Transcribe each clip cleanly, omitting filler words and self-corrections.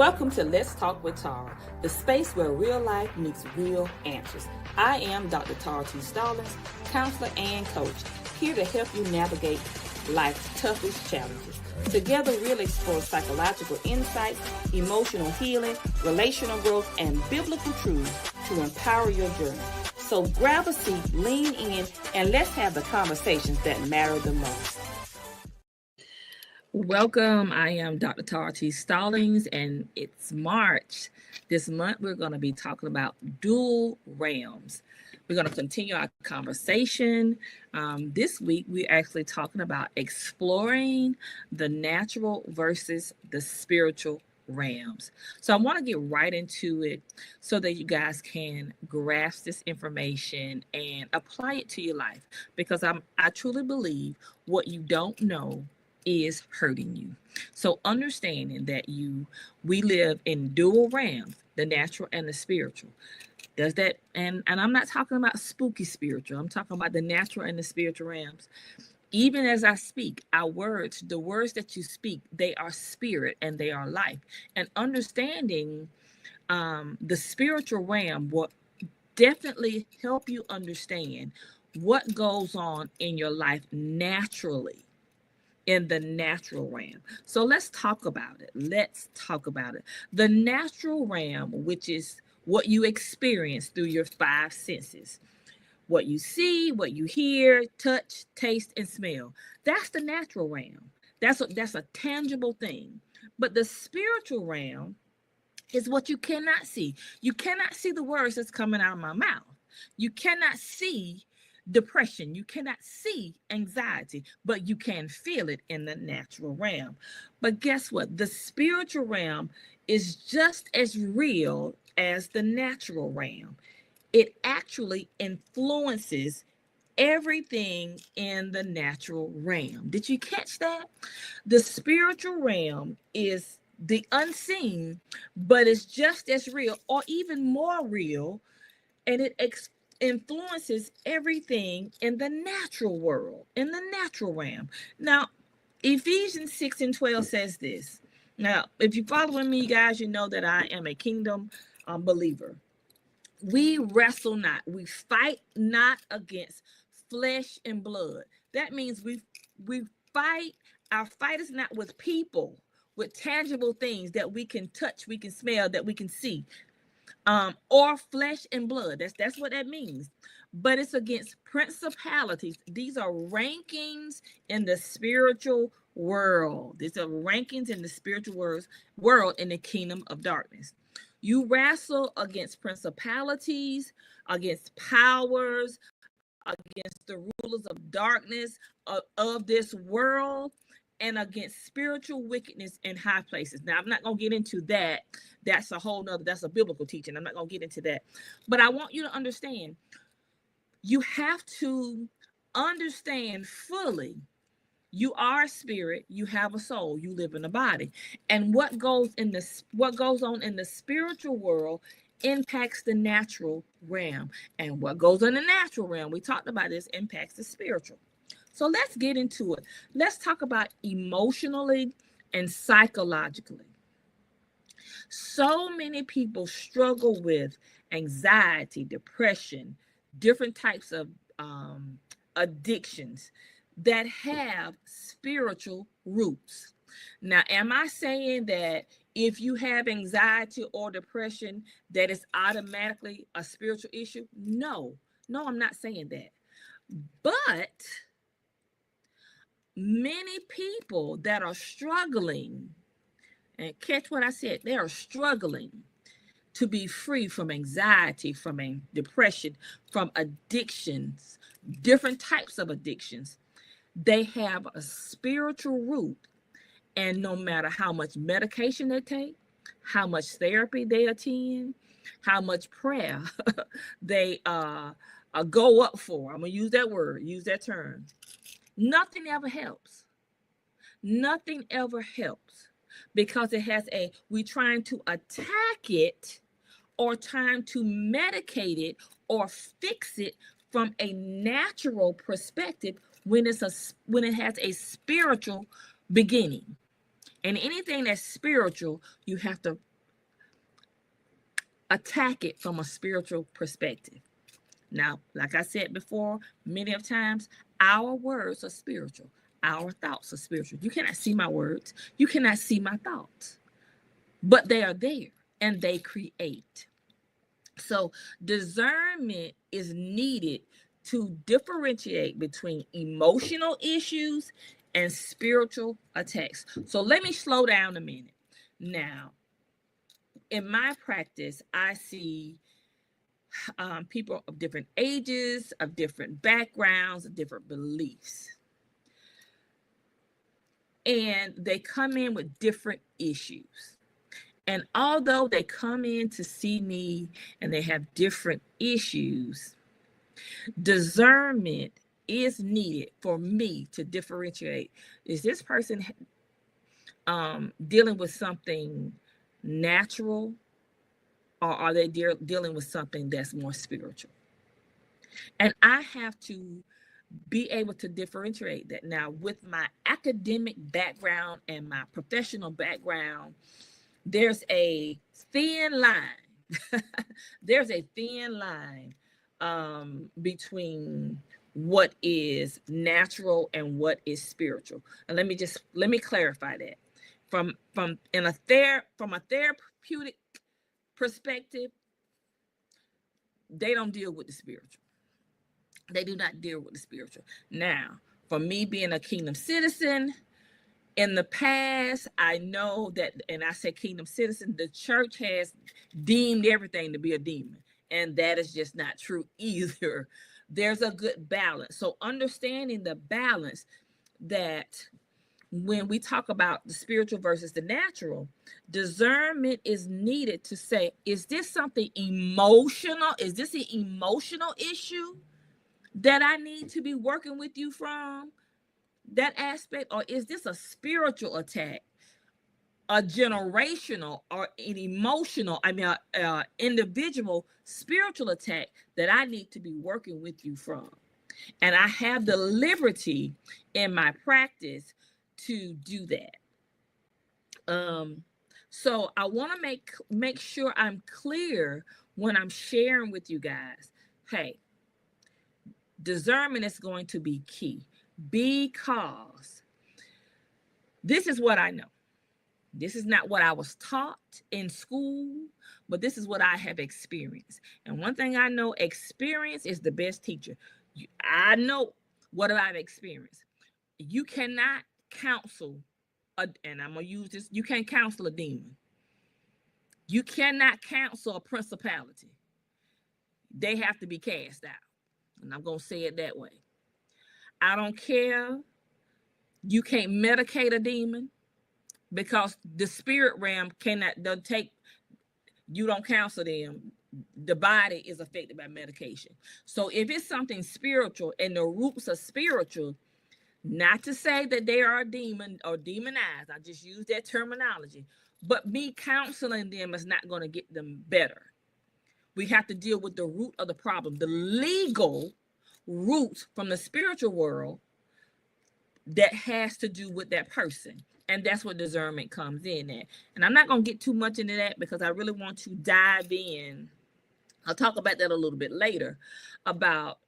Welcome to Let's Talk with Tara, the space where real life meets real answers. I am Dr. Tara T. Stallings, counselor and coach, here to help you navigate life's toughest challenges. Together, we'll explore psychological insights, emotional healing, relational growth, and biblical truths to empower your journey. So grab a seat, lean in, and let's have the conversations that matter the most. Welcome. I am Dr. Tara T. Stallings, and it's March. This month, we're going to be talking about dual realms. We're going to continue our conversation. This week, we're actually talking about exploring the natural versus the spiritual realms. So I want to get right into it so that you guys can grasp this information and apply it to your life, because I truly believe what you don't know is hurting you. So understanding that we live in dual realms, the natural and the spiritual. Does that, and I'm not talking about spooky spiritual, I'm talking about the natural and the spiritual realms. Even as I speak, our words, the words that you speak, they are spirit and they are life. And understanding the spiritual realm will definitely help you understand what goes on in your life naturally, in the natural realm. So let's talk about it. The natural realm, which is what you experience through your five senses. What you see, what you hear, touch, taste, and smell. That's the natural realm. That's a tangible thing. But the spiritual realm is what you cannot see. You cannot see the words that's coming out of my mouth. You cannot see depression. You cannot see anxiety, but you can feel it in the natural realm. But guess what? The spiritual realm is just as real as the natural realm. It actually influences everything in the natural realm. Did you catch that? The spiritual realm is the unseen, but it's just as real or even more real, and it influences everything in the natural world, in the natural realm. Now, Ephesians 6:12 says this. Now, if you're following me, guys, you know that I am a kingdom believer. We wrestle not, we fight not against flesh and blood. That means we fight. Our fight is not with people, with tangible things that we can touch, we can smell, that we can see, or flesh and blood. That's what that means. But it's against principalities. These are rankings in the spiritual world. These are rankings in the spiritual world in the kingdom of darkness. You wrestle against principalities, against powers, against the rulers of darkness of this world, and against spiritual wickedness in high places. Now, I'm not going to get into that. That's a biblical teaching. I'm not going to get into that. But I want you to understand, you have to understand fully, you are a spirit, you have a soul, you live in a body. And what goes on in the spiritual world impacts the natural realm. And what goes on in the natural realm, we talked about this, impacts the spiritual. So let's get into it. Let's talk about emotionally and psychologically. So many people struggle with anxiety, depression, different types of addictions that have spiritual roots. Now, am I saying that if you have anxiety or depression, that it's automatically a spiritual issue? No, I'm not saying that. But many people that are struggling, and catch what I said, they are struggling to be free from anxiety, from depression, from addictions, different types of addictions. They have a spiritual root, and no matter how much medication they take, how much therapy they attend, how much prayer they go up for, I'm going to use that term, nothing ever helps. Nothing ever helps, because we're trying to attack it or trying to medicate it or fix it from a natural perspective when it has a spiritual beginning. And anything that's spiritual, you have to attack it from a spiritual perspective. Now, like I said before, many of times, our words are spiritual. Our thoughts are spiritual. You cannot see my words. You cannot see my thoughts, but they are there and they create. So discernment is needed to differentiate between emotional issues and spiritual attacks. So let me slow down a minute. Now, in my practice, I see people of different ages, of different backgrounds, of different beliefs. And they come in with different issues. And although they come in to see me and they have different issues, discernment is needed for me to differentiate. Is this person dealing with something natural, or are they dealing with something that's more spiritual? And I have to be able to differentiate that. Now, with my academic background and my professional background, there's a thin line. There's a thin line between what is natural and what is spiritual. And let me clarify that. From a therapeutic perspective, they don't deal with the spiritual. They do not deal with the spiritual. Now, for me being a kingdom citizen, in the past, I know that, and I say kingdom citizen, the church has deemed everything to be a demon, and that is just not true either. There's a good balance. So understanding the balance, that when we talk about the spiritual versus the natural, discernment is needed to say, is this something emotional? Is this an emotional issue that I need to be working with you from that aspect? Or is this a spiritual attack, a generational or an emotional, individual spiritual attack that I need to be working with you from? And I have the liberty in my practice to do that. So I want to make sure I'm clear when I'm sharing with you guys. Hey, discernment is going to be key, because this is what I know. This is not what I was taught in school, but this is what I have experienced. And one thing I know, experience is the best teacher. I know what I've experienced. You cannot counsel, and I'm going to use this, you can't counsel a demon. You cannot counsel a principality. They have to be cast out. And I'm going to say it that way. I don't care. You can't medicate a demon, because the spirit realm don't take, you don't counsel them. The body is affected by medication. So if it's something spiritual and the roots are spiritual, not to say that they are a demon or demonized, I just use that terminology, but me counseling them is not going to get them better. We have to deal with the root of the problem, the legal roots from the spiritual world that has to do with that person. And that's what discernment comes in at. And I'm not going to get too much into that because I really want to dive in. I'll talk about that a little bit later, about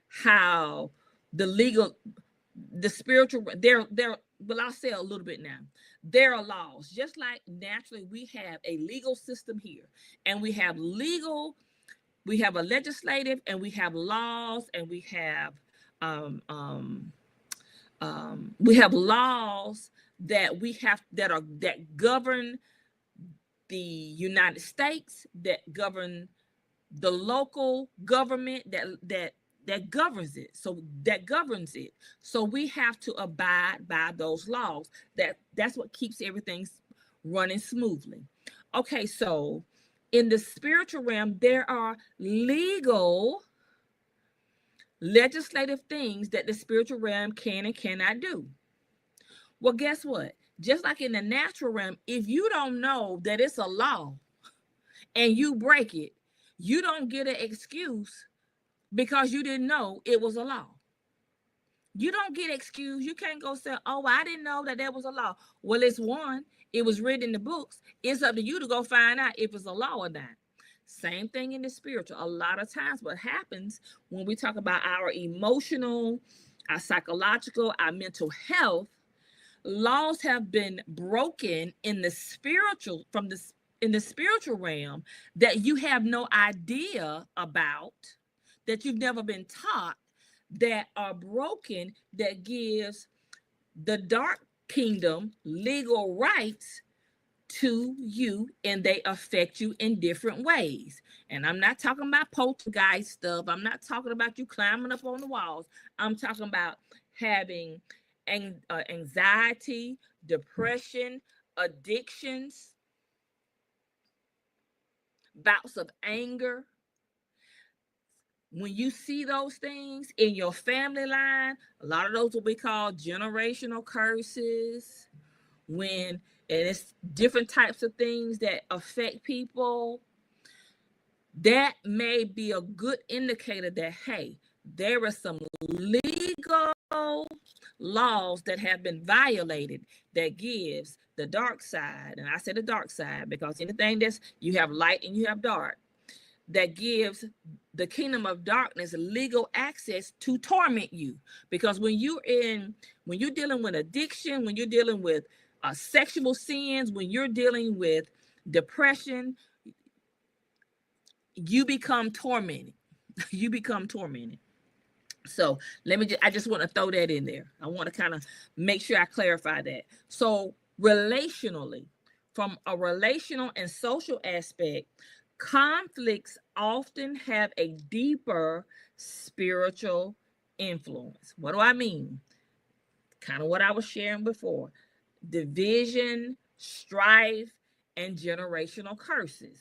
how the spiritual, well, I'll say a little bit now. There are laws, just like naturally we have a legal system here, and we have a legislative, and we have laws, and we have laws that govern the United States, that govern the local government, that governs it. So we have to abide by those laws. That's what keeps everything running smoothly. Okay, so in the spiritual realm, there are legislative things that the spiritual realm can and cannot do. Well, guess what? Just like in the natural realm, if you don't know that it's a law and you break it, you don't get an excuse because you didn't know it was a law. You don't get excused. You can't go say, oh, I didn't know that there was a law. Well, it's one. It was written in the books. It's up to you to go find out if it's a law or not. Same thing in the spiritual. A lot of times, what happens when we talk about our emotional, our psychological, our mental health, laws have been broken in the spiritual, in the spiritual realm, that you have no idea about, that you've never been taught, that are broken, that gives the dark kingdom legal rights to you, and they affect you in different ways. And I'm not talking about poltergeist stuff. I'm not talking about you climbing up on the walls. I'm talking about having anxiety, depression, addictions, bouts of anger. When you see those things in your family line, a lot of those will be called generational curses. When, and it's different types of things that affect people, that may be a good indicator that, hey, there are some legal laws that have been violated, that gives the dark side, and I say the dark side because anything that's, you have light and you have dark, that gives the kingdom of darkness legal access to torment you. Because when you're dealing with addiction, when you're dealing with sexual sins, when you're dealing with depression, you become tormented. You become tormented. So I just want to throw that in there. I want to kind of make sure I clarify that. So relationally, from a relational and social aspect, conflicts often have a deeper spiritual influence. What do I mean? Kind of what I was sharing before. Division, strife, and generational curses.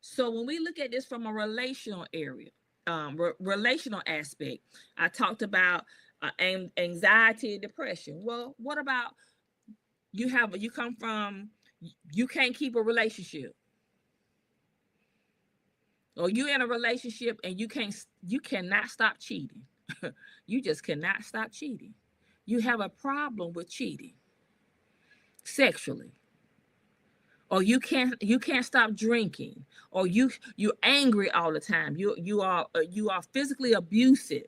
So when we look at this from a relational area, relational aspect, I talked about anxiety and depression. Well, what about you can't keep a relationship, or you're in a relationship and you cannot stop cheating. You just cannot stop cheating. You have a problem with cheating sexually, or you can't stop drinking, or you're angry all the time. You are physically abusive,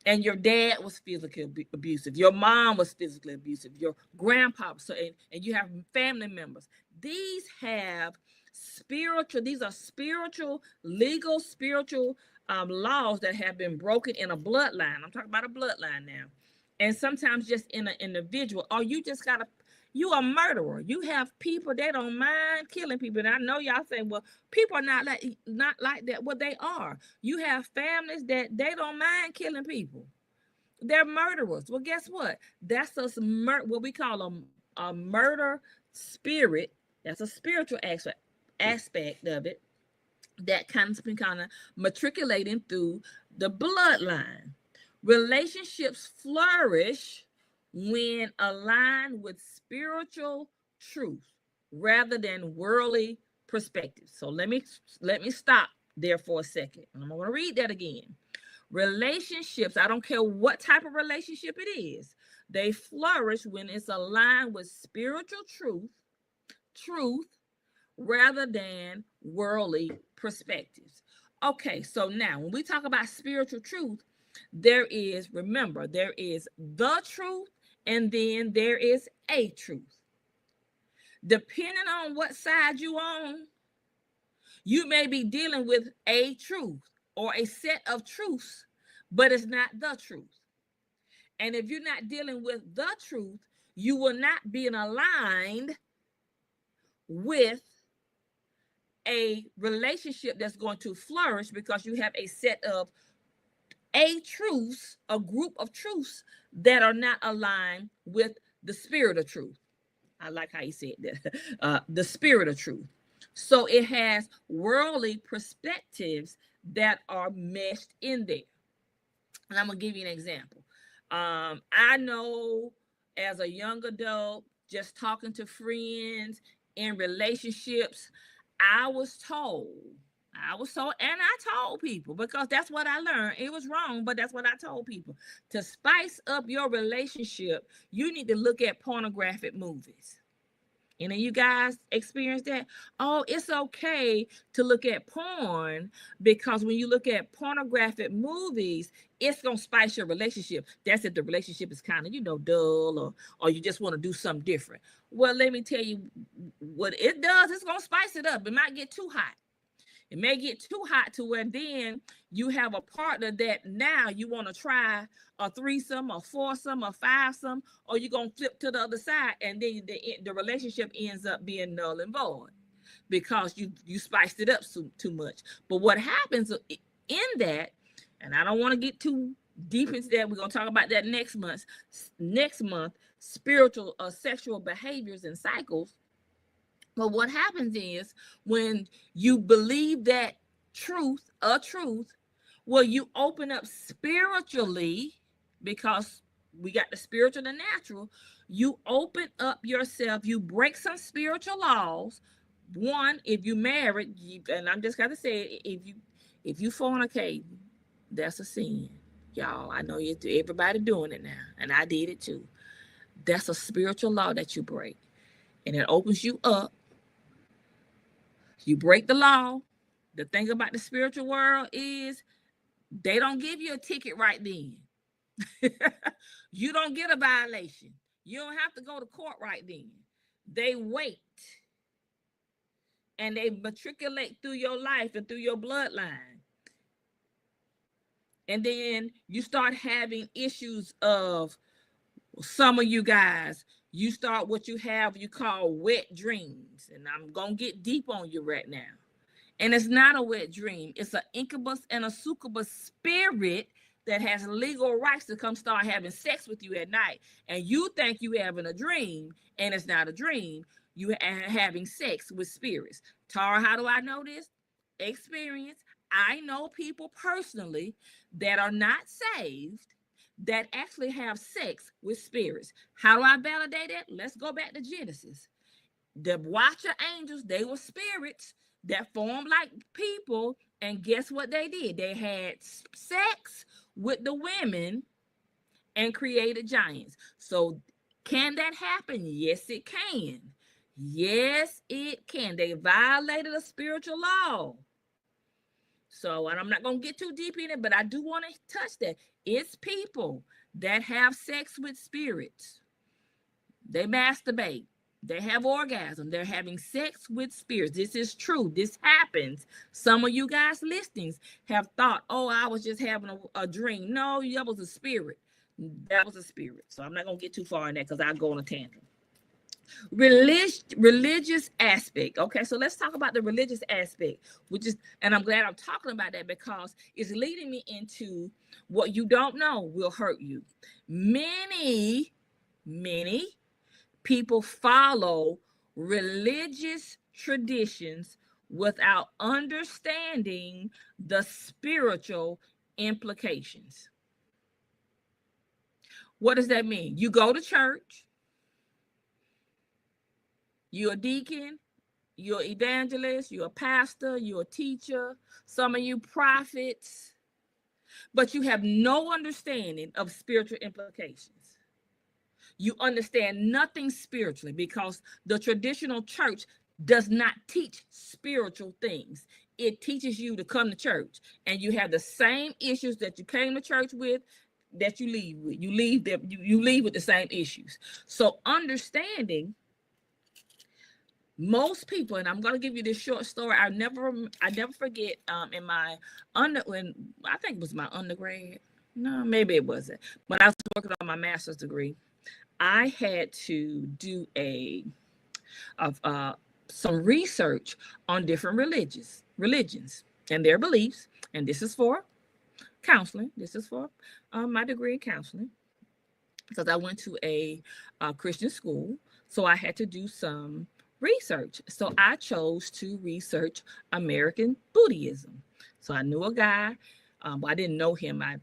and your dad was physically abusive, your mom was physically abusive, your grandpa, and you have family members. These are spiritual, legal spiritual laws that have been broken in a bloodline. I'm talking about a bloodline now. And sometimes just in an individual, or you a murderer. You have people, they don't mind killing people. And I know y'all say, well, people are not like that. Well, they are. You have families that they don't mind killing people. They're murderers. Well, guess what? That's what we call a murder spirit. That's a spiritual aspect of it that has been kind of matriculating through the bloodline. Relationships flourish when aligned with spiritual truth rather than worldly perspectives. So let me stop there for a second. I'm going to read that again. Relationships, I don't care what type of relationship it is, they flourish when it's aligned with spiritual truth rather than worldly perspectives. Okay, so now when we talk about spiritual truth, there is the truth, and then there is a truth. Depending on what side you on, you may be dealing with a truth or a set of truths, but it's not the truth. And if you're not dealing with the truth, you will not be aligned with a relationship that's going to flourish, because you have a set of a group of truths that are not aligned with the spirit of truth. I like how you said that. The spirit of truth. So it has worldly perspectives that are meshed in there. And I'm going to give you an example. I know as a young adult, just talking to friends in relationships, I was told I was so, and I told people because that's what I learned. It was wrong, but that's what I told people. To spice up your relationship, you need to look at pornographic movies. And then you guys experience that. Oh, it's okay to look at porn because when you look at pornographic movies, it's gonna spice your relationship. That's if the relationship is kind of, dull, or you just want to do something different. Well, let me tell you what it does. It's gonna spice it up. It might get too hot. It may get too hot to where then you have a partner that now you want to try a threesome, a foursome, a fivesome, or you're going to flip to the other side, and then the relationship ends up being null and void because you spiced it up too much. But what happens in that, and I don't want to get too deep into that. We're going to talk about that next month. Next month, spiritual sexual behaviors and cycles. But what happens is when you believe that a truth, well, you open up spiritually because we got the spiritual and the natural. You open up yourself, you break some spiritual laws. One, if you married, and I'm just gonna say, if you fornicate, that's a sin, y'all. I know everybody doing it now, and I did it too. That's a spiritual law that you break, and it opens you up. You break the law. The thing about the spiritual world is they don't give you a ticket right then. You don't get a violation. You don't have to go to court right then. They wait and they matriculate through your life and through your bloodline. And then you start having issues of some of you guys, you start what you call wet dreams. And I'm going to get deep on you right now. And it's not a wet dream. It's an incubus and a succubus spirit that has legal rights to come start having sex with you at night. And you think you having a dream, and it's not a dream. You are having sex with spirits. Tara, how do I know this? Experience. I know people personally that are not saved that actually have sex with spirits. How do I validate that? Let's go back to Genesis. The watcher angels, they were spirits that formed like people, and guess what they did? They had sex with the women and created giants. So can that happen? Yes, it can. Yes, it can. They violated a spiritual law. So, and I'm not going to get too deep in it, but I do want to touch that. It's people that have sex with spirits. They masturbate. They have orgasm. They're having sex with spirits. This is true. This happens. Some of you guys listings have thought, oh, I was just having a dream. No, that was a spirit. That was a spirit. So I'm not going to get too far in that because I'll go on a tangent. Religious aspect. Okay, so let's talk about the religious aspect, which is, and I'm glad I'm talking about that because it's leading me into what you don't know will hurt you. Many people follow religious traditions without understanding the spiritual implications. What does that mean? You go to church, you're a deacon, you're an evangelist, you're a pastor, you're a teacher, some of you prophets, but you have no understanding of spiritual implications. You understand nothing spiritually because the traditional church does not teach spiritual things. It teaches you to come to church and you have the same issues that you came to church with that you leave with. You leave with the same issues. So understanding most people, and I'm going to give you this short story. I never forget in my when I think it was my undergrad. No, maybe it wasn't. When I was working on my master's degree, I had to do some research on different religions and their beliefs. And this is for counseling. This is for my degree in counseling because I went to a Christian school. So I had to do some research. So I chose to research American Buddhism. So I knew a guy, but I didn't know him. I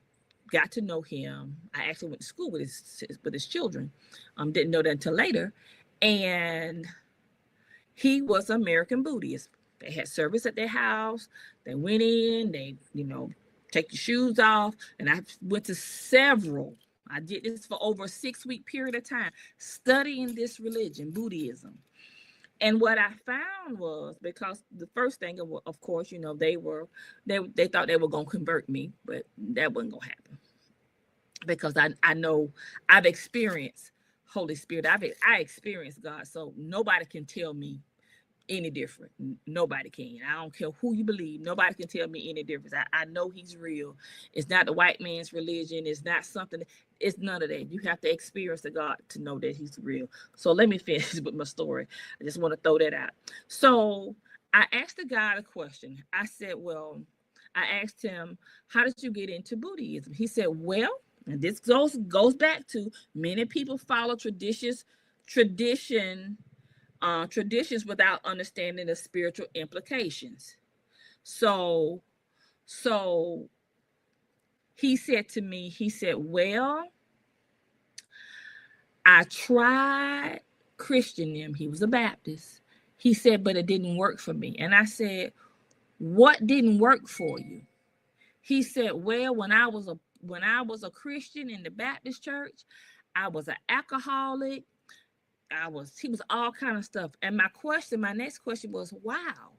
got to know him. I actually went to school with his children. Didn't know that until later. And he was American Buddhist. They had service at their house. They went in, they, take your shoes off. And I went to several. I did this for over a 6-week period of time, studying this religion, Buddhism. And what I found was, because the first thing, of course, they thought they were going to convert me, but that wasn't going to happen. Because I know I've experienced Holy Spirit. I experienced God. So nobody can tell me any different. Nobody can. I don't care who you believe. Nobody can tell me any difference. I know he's real. It's not the white man's religion. It's not something. It's none of that. You have to experience the God to know that he's real. So let me finish with my story. I just want to throw that out. So I asked the God a question. I said, I asked him, how did you get into Buddhism? He said, and this goes back to many people follow traditions without understanding the spiritual implications. So he said to me, I tried Christianism. He was a Baptist. He said, but it didn't work for me. And I said, what didn't work for you? He said, when I was a Christian in the Baptist church, I was an alcoholic. He was all kind of stuff. And my next question was, wow.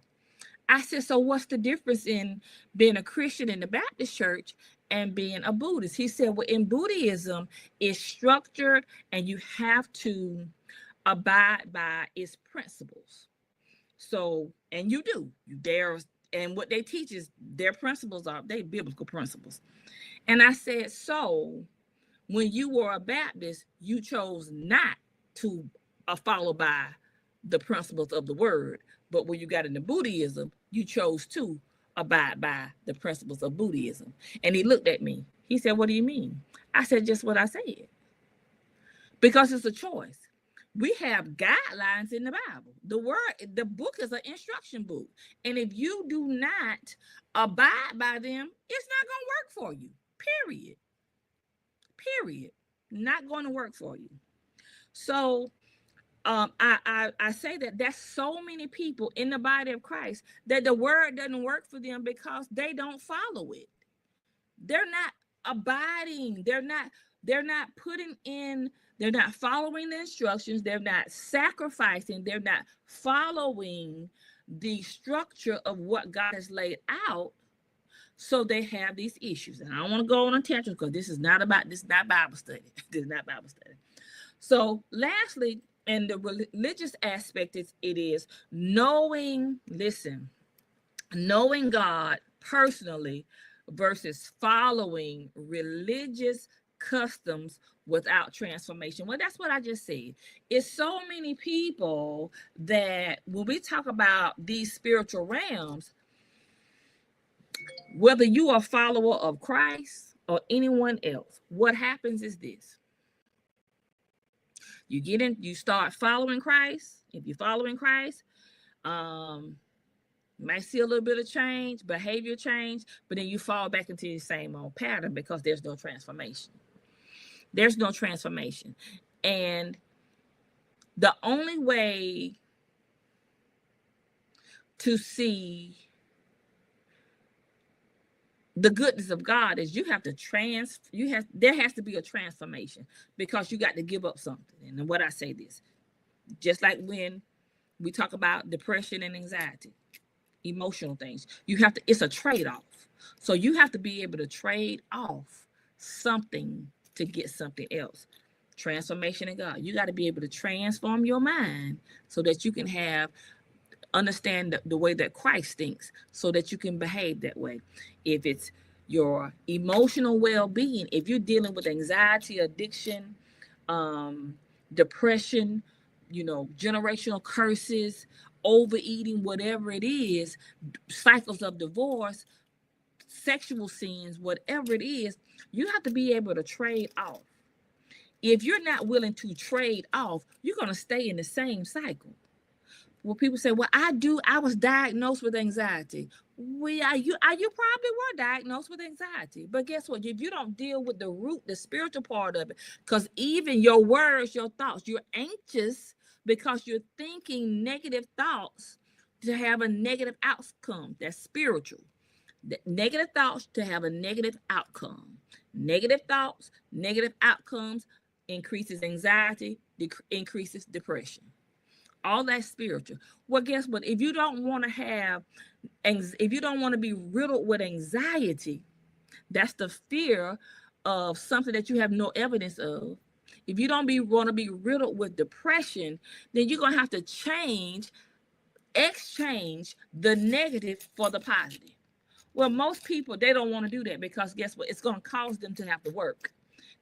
I said, so what's the difference in being a Christian in the Baptist church and being a Buddhist? He said, in Buddhism, it's structured and you have to abide by its principles. So, and you do. And what they teach is their principles are biblical principles. And I said, so when you were a Baptist, you chose not to follow by the principles of the word. But when you got into Buddhism, you chose to abide by the principles of Buddhism. And he looked at me. He said, what do you mean? I said, just what I said. Because it's a choice. We have guidelines in the Bible. The book is an instruction book. And if you do not abide by them, it's not going to work for you. Period. Not going to work for you. So I say that there's so many people in the body of Christ that the word doesn't work for them because they don't follow it. They're not abiding. They're not following the instructions. They're not sacrificing. They're not following the structure of what God has laid out. So they have these issues. And I don't want to go on a tangent because this is not Bible study. This is not Bible study. So lastly, and the religious aspect it is knowing God personally versus following religious customs without transformation. Well, that's what I just said. It's so many people that when we talk about these spiritual realms, whether you are a follower of Christ or anyone else, what happens is this. You start following Christ. If you're following Christ, you might see a little bit of change, behavior change, but then you fall back into the same old pattern because there's no transformation. There's no transformation. And the only way to see the goodness of God is there has to be a transformation because you got to give up something. And what I say this, just like when we talk about depression and anxiety, emotional things, it's a trade-off. So you have to be able to trade off something to get something else. Transformation in God. You got to be able to transform your mind so that you can understand the way that Christ thinks so that you can behave that way. If it's your emotional well-being, if you're dealing with anxiety, addiction, depression, generational curses, overeating, whatever it is, cycles of divorce, sexual sins, whatever it is, you have to be able to trade off. If you're not willing to trade off, you're going to stay in the same cycle. Well, people say, well, I was diagnosed with anxiety. You probably were diagnosed with anxiety. But guess what? If you don't deal with the root, the spiritual part of it, because even your words, your thoughts, you're anxious because you're thinking negative thoughts to have a negative outcome. That's spiritual. Negative thoughts to have a negative outcome. Negative thoughts, negative outcomes increases anxiety, increases depression. All that's spiritual. Well, guess what? If you don't want to have, if you don't want to be riddled with anxiety, that's the fear of something that you have no evidence of. If you don't want to be riddled with depression, then you're going to have to exchange the negative for the positive. Well, most people, they don't want to do that because guess what? It's going to cause them to have to work.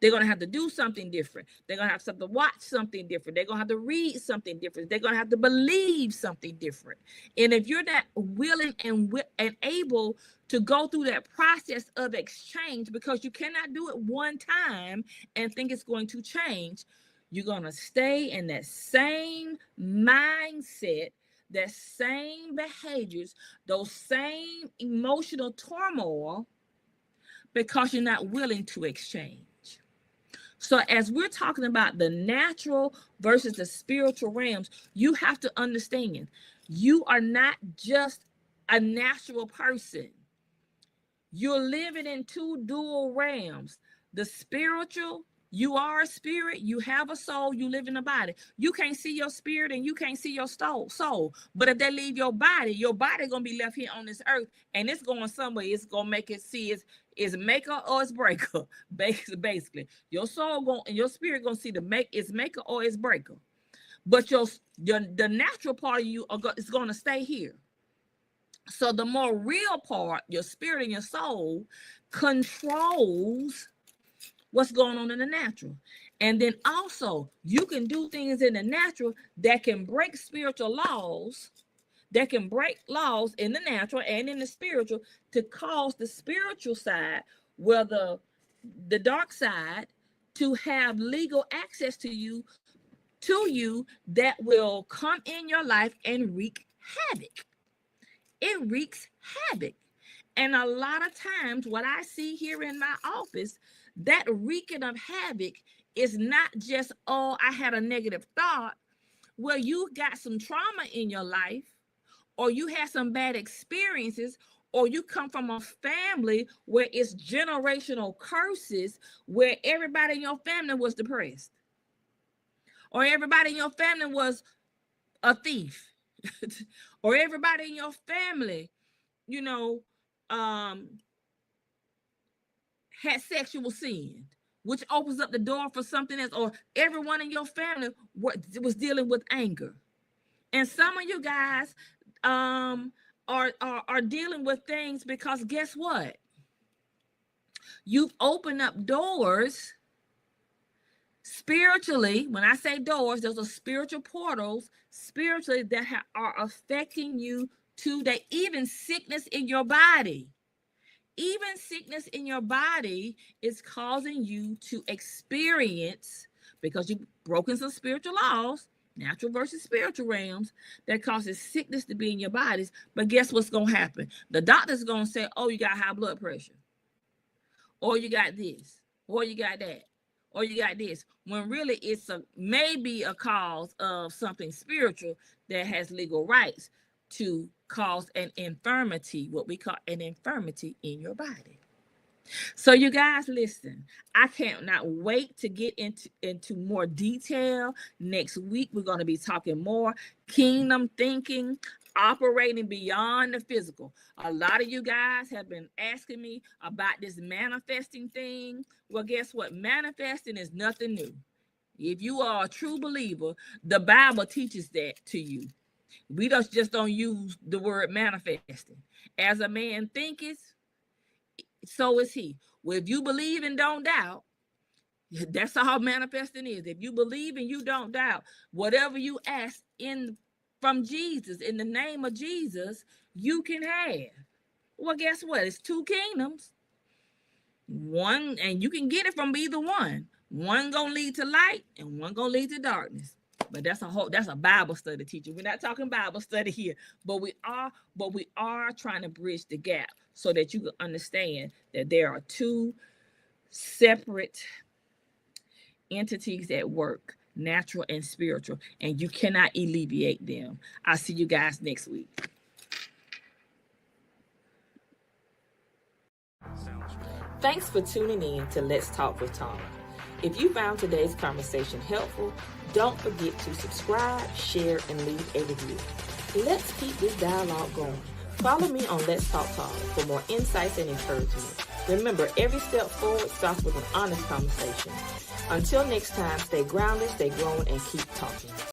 They're going to have to do something different. They're going to have to watch something different. They're going to have to read something different. They're going to have to believe something different. And if you're not willing and able to go through that process of exchange, because you cannot do it one time and think it's going to change, you're going to stay in that same mindset, that same behaviors, those same emotional turmoil, because you're not willing to exchange. So as we're talking about the natural versus the spiritual realms, you have to understand you are not just a natural person. You're living in two dual realms. The spiritual, you are a spirit, you have a soul, you live in a body. You can't see your spirit and you can't see your soul. But if they leave your body gonna be left here on this earth, and it's going somewhere. It's gonna make it see it's maker or it's breaker. Basically, your soul and your spirit gonna see it's maker or it's breaker. But the natural part of you is gonna stay here. So the more real part, your spirit and your soul, controls what's going on in the natural. And then also you can do things in the natural that can break spiritual laws, that can break laws in the natural and in the spiritual, to cause the spiritual side, where the dark side, to have legal access to you that will come in your life and wreak havoc. It wreaks havoc. And a lot of times what I see here in my office, that wreaking of havoc is not just, oh, I had a negative thought. Well, you got some trauma in your life, or you had some bad experiences, or you come from a family where it's generational curses, where everybody in your family was depressed, or everybody in your family was a thief, or everybody in your family, had sexual sin, which opens up the door for something else, or everyone in your family was dealing with anger. And some of you guys are dealing with things because guess what? You've opened up doors spiritually. When I say doors, those are spiritual portals spiritually that are affecting you today. Even sickness in your body. Even sickness in your body is causing you to experience, because you've broken some spiritual laws, natural versus spiritual realms, that causes sickness to be in your bodies. But guess what's going to happen? The doctor's going to say, oh, you got high blood pressure, or you got this, or you got that, or you got this, when really it's maybe a cause of something spiritual that has legal rights to cause an infirmity, what we call an infirmity in your body. So you guys, listen, I can't not wait to get into more detail. Next week, we're going to be talking more kingdom thinking, operating beyond the physical. A lot of you guys have been asking me about this manifesting thing. Well, guess what? Manifesting is nothing new. If you are a true believer, the Bible teaches that to you. We just don't use the word manifesting. As a man thinketh, so is he. Well, if you believe and don't doubt, that's all manifesting is. If you believe and you don't doubt, whatever you ask from Jesus, in the name of Jesus, you can have. Well, guess what? It's two kingdoms. One, and you can get it from either one. One gonna lead to light and one gonna lead to darkness. But that's a Bible study, teacher. We're not talking Bible study here, but we are trying to bridge the gap so that you can understand that there are two separate entities at work. natural and spiritual, and you cannot alleviate them. I'll see you guys next week. Thanks for tuning in to Let's Talk with Tana. If you found today's conversation helpful, don't forget to subscribe, share, and leave a review. Let's keep this dialogue going. Follow me on Let's Talk Tana for more insights and encouragement. Remember, every step forward starts with an honest conversation. Until next time, stay grounded, stay growing, and keep talking.